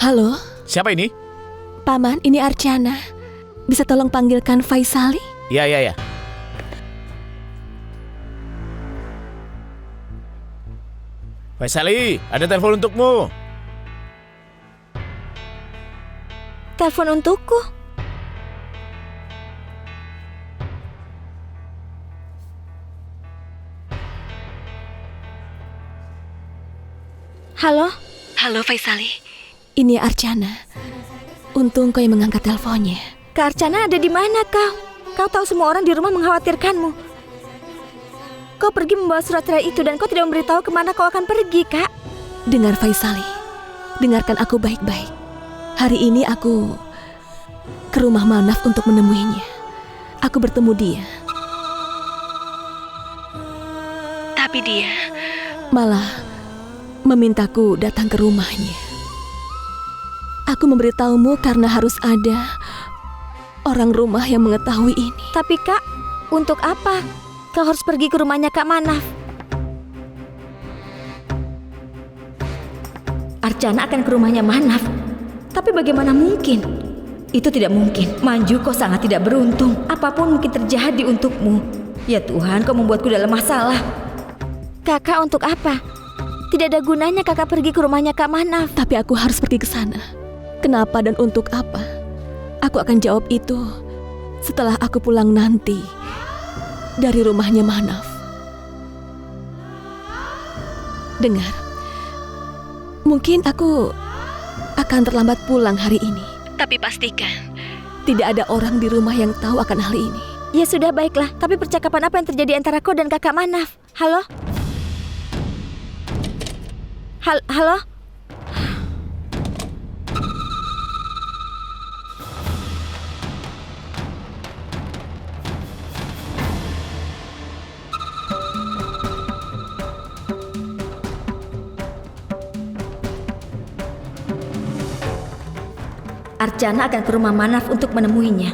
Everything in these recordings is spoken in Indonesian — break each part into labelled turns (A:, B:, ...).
A: Halo,
B: Siapa ini?
A: Paman, ini Archana. Bisa tolong panggilkan Faisali?
B: Ya. Faisali, ada telepon untukmu.
C: Telepon untukku? Halo?
A: Halo Faisali, ini Archana. Untung kau yang mengangkat teleponnya.
C: Kak Archana ada di mana kau? Kau tahu semua orang di rumah mengkhawatirkanmu. Kau pergi membawa surat cerai itu dan kau tidak memberitahu kemana kau akan pergi, Kak.
A: Dengar Faisali, dengarkan aku baik-baik. Hari ini aku ke rumah Manaf untuk menemuinya. Aku bertemu dia. Tapi dia malah memintaku datang ke rumahnya. Aku memberitahumu karena harus ada orang rumah yang mengetahui ini.
C: Tapi Kak, untuk apa? Kau harus pergi ke rumahnya Kak Manaf. Archana akan ke rumahnya Manaf. Tapi bagaimana mungkin? Itu tidak mungkin. Manju, kau sangat tidak beruntung. Apapun mungkin terjadi untukmu. Ya Tuhan, kau membuatku dalam masalah. Kakak, untuk apa? Tidak ada gunanya kakak pergi ke rumahnya Kak Manaf.
A: Tapi aku harus pergi ke sana. Kenapa dan untuk apa? Aku akan jawab itu setelah aku pulang nanti dari rumahnya Manaf. Dengar, mungkin aku akan terlambat pulang hari ini. Tapi pastikan tidak ada orang di rumah yang tahu akan hal ini.
C: Ya sudah, baiklah. Tapi percakapan apa yang terjadi antara kau dan kakak Manaf? Halo? Halo? Archana akan ke rumah Manaf untuk menemuinya.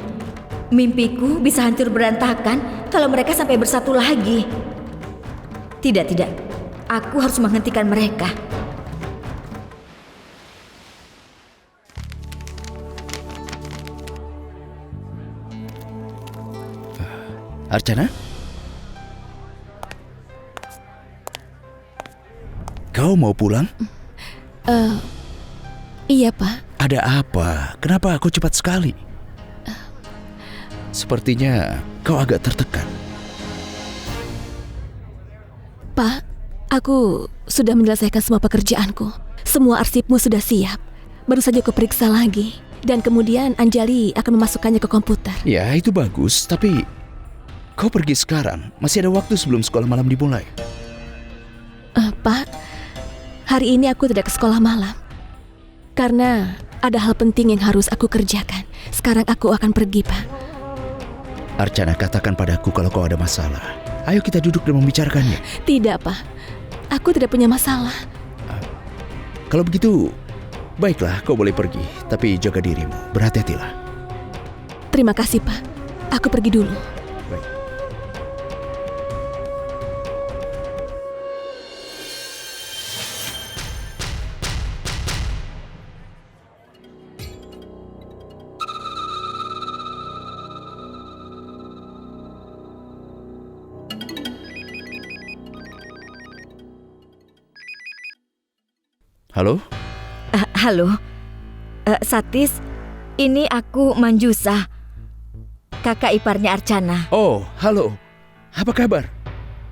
C: Mimpiku bisa hancur berantakan kalau mereka sampai bersatu lagi. Tidak. Aku harus menghentikan mereka.
D: Archana? Kau mau pulang?
A: Iya, Pak.
D: Ada apa? Kenapa kau cepat sekali? Sepertinya kau agak tertekan.
A: Pak, aku sudah menyelesaikan semua pekerjaanku. Semua arsipmu sudah siap. Baru saja aku periksa lagi. Dan kemudian Anjali akan memasukkannya ke komputer.
D: Ya, itu bagus, tapi kau pergi sekarang. Masih ada waktu sebelum sekolah malam dimulai.
A: Pak, hari ini aku tidak ke sekolah malam. Karena ada hal penting yang harus aku kerjakan. Sekarang aku akan pergi, Pak.
D: Archana, katakan padaku kalau kau ada masalah. Ayo kita duduk dan membicarakannya.
A: Tidak, Pak. Aku tidak punya masalah.
D: Kalau begitu, baiklah, kau boleh pergi. Tapi jaga dirimu, berhati-hatilah.
A: Terima kasih, Pak. Aku pergi dulu.
D: Baik. Halo?
C: Halo? Satis, ini aku Manjusa, kakak iparnya Archana.
D: Oh, halo. Apa kabar?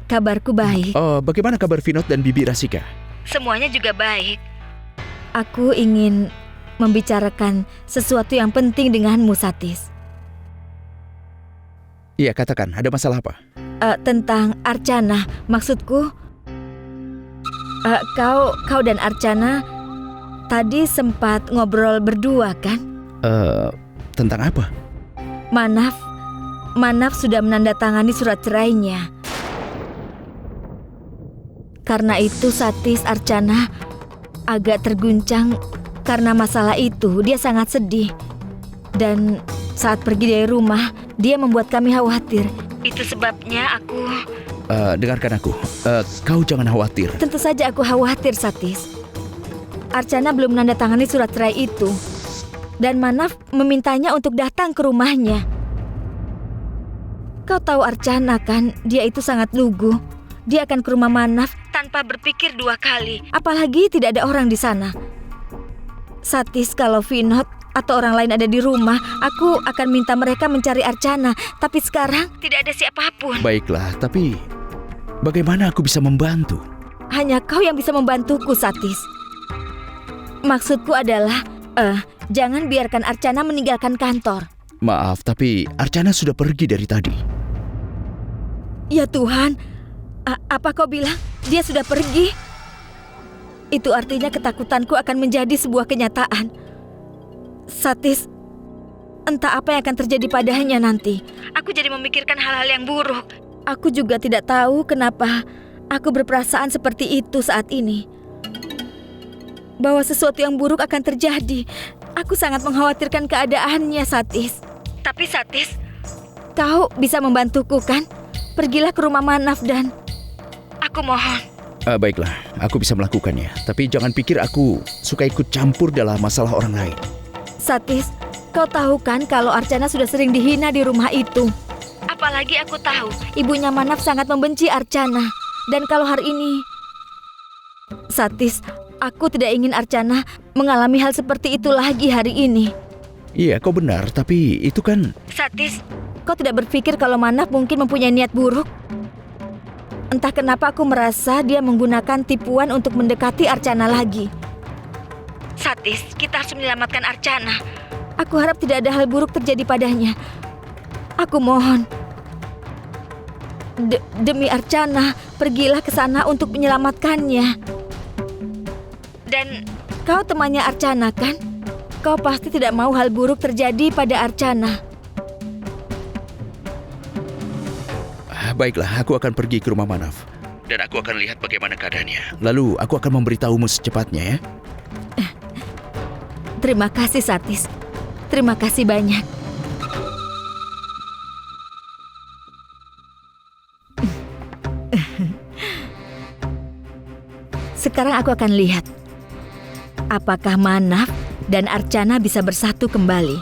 C: Kabarku baik.
D: Oh, bagaimana kabar Vinod dan Bibi Rasika?
C: Semuanya juga baik. Aku ingin membicarakan sesuatu yang penting denganmu, Satis.
D: Iya, katakan. Ada masalah apa?
C: Tentang Archana, maksudku. Kau dan Archana tadi sempat ngobrol berdua, kan?
D: Tentang apa?
C: Manaf sudah menandatangani surat cerainya. Karena itu Satis, Archana agak terguncang karena masalah itu. Dia sangat sedih. Dan saat pergi dari rumah, dia membuat kami khawatir. Itu sebabnya aku...
D: Dengarkan aku. Kau jangan khawatir.
C: Tentu saja aku khawatir, Satis. Archana belum menandatangani surat cerai itu. Dan Manaf memintanya untuk datang ke rumahnya. Kau tahu Archana kan, dia itu sangat lugu. Dia akan ke rumah Manaf tanpa berpikir 2 kali. Apalagi tidak ada orang di sana. Satis, kalau Vinod atau orang lain ada di rumah, aku akan minta mereka mencari Archana. Tapi sekarang tidak ada siapapun.
D: Baiklah, tapi bagaimana aku bisa membantu?
C: Hanya kau yang bisa membantuku, Satis. Maksudku adalah, jangan biarkan Archana meninggalkan kantor.
D: Maaf, tapi Archana sudah pergi dari tadi.
C: Ya Tuhan, apa kau bilang? Dia sudah pergi? Itu artinya ketakutanku akan menjadi sebuah kenyataan. Satis, entah apa yang akan terjadi padanya nanti. Aku jadi memikirkan hal-hal yang buruk. Aku juga tidak tahu kenapa aku berperasaan seperti itu saat ini. Bahwa sesuatu yang buruk akan terjadi. Aku sangat mengkhawatirkan keadaannya, Satis. Tapi Satis, kau bisa membantuku kan? Pergilah ke rumah Manaf dan aku mohon.
D: Baiklah, aku bisa melakukannya. Tapi jangan pikir aku suka ikut campur dalam masalah orang lain.
C: Satis, kau tahu kan kalau Archana sudah sering dihina di rumah itu. Apalagi aku tahu ibunya Manaf sangat membenci Archana. Dan kalau hari ini, Satis, aku tidak ingin Archana mengalami hal seperti itu lagi hari ini.
D: Iya, kau benar, tapi itu kan...
C: Satis, kau tidak berpikir kalau Manaf mungkin mempunyai niat buruk? Entah kenapa aku merasa dia menggunakan tipuan untuk mendekati Archana lagi. Satis, kita harus menyelamatkan Archana. Aku harap tidak ada hal buruk terjadi padanya. Aku mohon. Demi Archana, pergilah ke sana untuk menyelamatkannya. Dan kau temannya Archana kan? Kau pasti tidak mau hal buruk terjadi pada Archana.
D: Baiklah, aku akan pergi ke rumah Manaf. Dan aku akan lihat bagaimana keadaannya. Lalu aku akan memberitahumu secepatnya ya.
C: Terima kasih, Satis. Terima kasih banyak. Sekarang aku akan lihat apakah Manaf dan Archana bisa bersatu kembali.